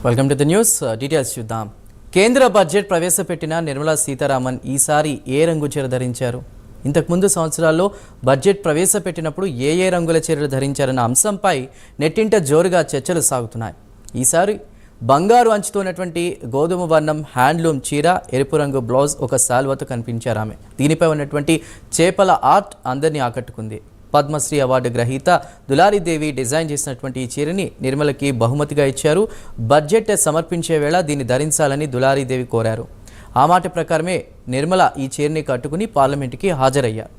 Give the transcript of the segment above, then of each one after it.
Welcome to the news details చూద్దాం. కేంద్ర budget ప్రవేశపెట్టిన నిర్మలా సీతారామన్ ఈసారి ఏ రంగు చీర ధరించారు? ఇంతకుముందు సంవత్సరాల్లో బడ్జెట్ ప్రవేశపెట్టినప్పుడు ఏ రంగుల చీరలు ధరించారన్న అంశంపై నెట్టింట జోరుగా చర్చలు సాగుతున్నాయి. ఈసారి బంగారు అంచుతో ఉన్నటువంటి గోధుమ వర్ణం హ్యాండ్లూమ్ చీర, ఎరుపు రంగు బ్లౌజ్, ఒక శాల్వాతో కనిపించారు ఆమె. దీనిపై ఉన్నటువంటి చేపల ఆర్ట్ అందరినీ ఆకట్టుకుంది. పద్మశ్రీ అవార్డు గ్రహీత దులారీదేవి డిజైన్ చేసినటువంటి ఈ చీరని నిర్మలకి బహుమతిగా ఇచ్చారు. బడ్జెట్ సమర్పించే వేళ దీన్ని ధరించాలని దులారీదేవి కోరారు. ఆ మాట ప్రకారమే నిర్మల ఈ చీరని కట్టుకుని పార్లమెంటుకి హాజరయ్యారు.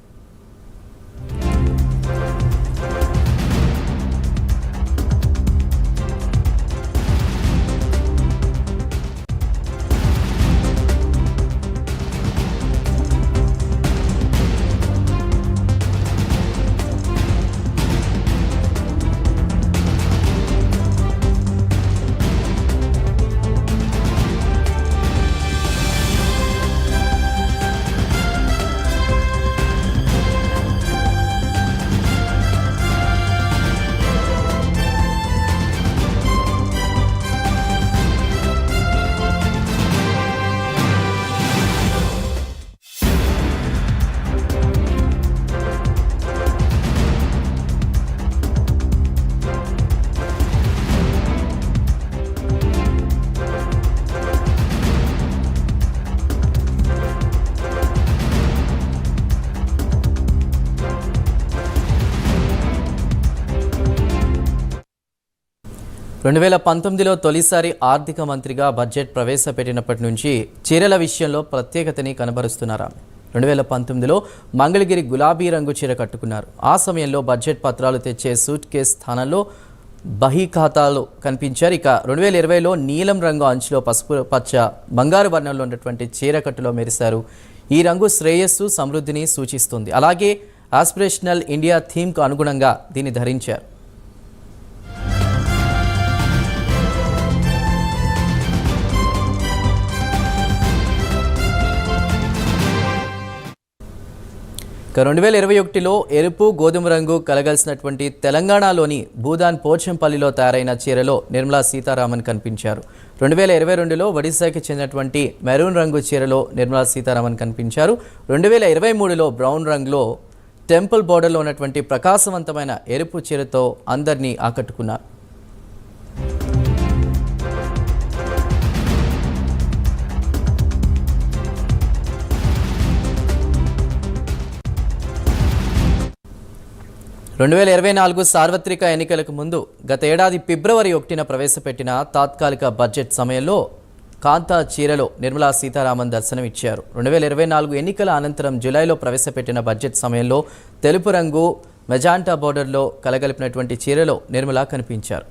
2019లో తొలిసారి ఆర్థిక మంత్రిగా బడ్జెట్ ప్రవేశపెట్టినప్పటి నుంచి చీరల విషయంలో ప్రత్యేకతని కనబరుస్తున్నారు. 2019లో మంగళగిరి గులాబీ రంగు చీర కట్టుకున్నారు. ఆ సమయంలో బడ్జెట్ పత్రాలు తెచ్చే సూట్ కేస్ స్థానంలో బహీ ఖాతాలు కనిపించారు. ఇక 2020లో నీలం రంగు అంచులో పసుపు పచ్చ బంగారు వర్ణంలో ఉన్నటువంటి చీర కట్టులో మెరిశారు. ఈ రంగు శ్రేయస్సు, సమృద్ధిని సూచిస్తుంది. అలాగే ఆస్పిరేషనల్ ఇండియా థీమ్కు అనుగుణంగా దీన్ని ధరించారు. ఇక 2021లో ఎరుపు, గోధుమ రంగు కలగలిసినటువంటి తెలంగాణలోని భూదాన్ పోచంపల్లిలో తయారైన చీరలో నిర్మలా సీతారామన్ కనిపించారు. 2022లో ఒడిశాకి చెందినటువంటి మెరూన్ రంగు చీరలో నిర్మలా సీతారామన్ కనిపించారు. 2023లో బ్రౌన్ రంగులో టెంపుల్ బోర్డర్లో ఉన్నటువంటి ప్రకాశవంతమైన ఎరుపు చీరతో అందరినీ ఆకట్టుకున్నారు. రెండు 2024 సార్వత్రిక ఎన్నికలకు ముందు గత ఏడాది ఫిబ్రవరి 1న ప్రవేశపెట్టిన తాత్కాలిక బడ్జెట్ సమయంలో కాంతా చీరలో నిర్మలా సీతారామన్ దర్శనం ఇచ్చారు. 2024 ఎన్నికల అనంతరం జూలైలో ప్రవేశపెట్టిన బడ్జెట్ సమయంలో తెలుపు రంగు మెజాంటా బోర్డర్లో కలగలిపినటువంటి చీరలో నిర్మలా కనిపించారు.